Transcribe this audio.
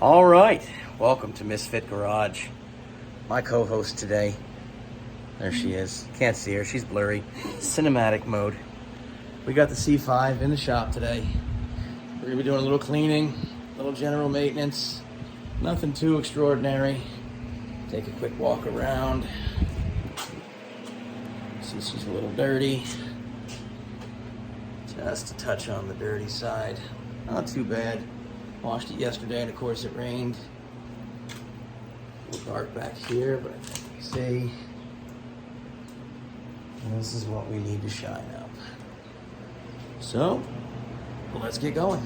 All right, welcome to Misfit Garage. My co-host today, there she is. Can't see her, she's blurry. Cinematic mode. We got the C5 in the shop today. We're gonna be doing a little cleaning, a little general maintenance. Nothing too extraordinary. Take a quick walk around. See, she's a little dirty. Just a touch on the dirty side. Not too bad. Washed it yesterday, and of course it rained. A little dark back here, but I think you see. And this is what we need to shine up. So, let's get going.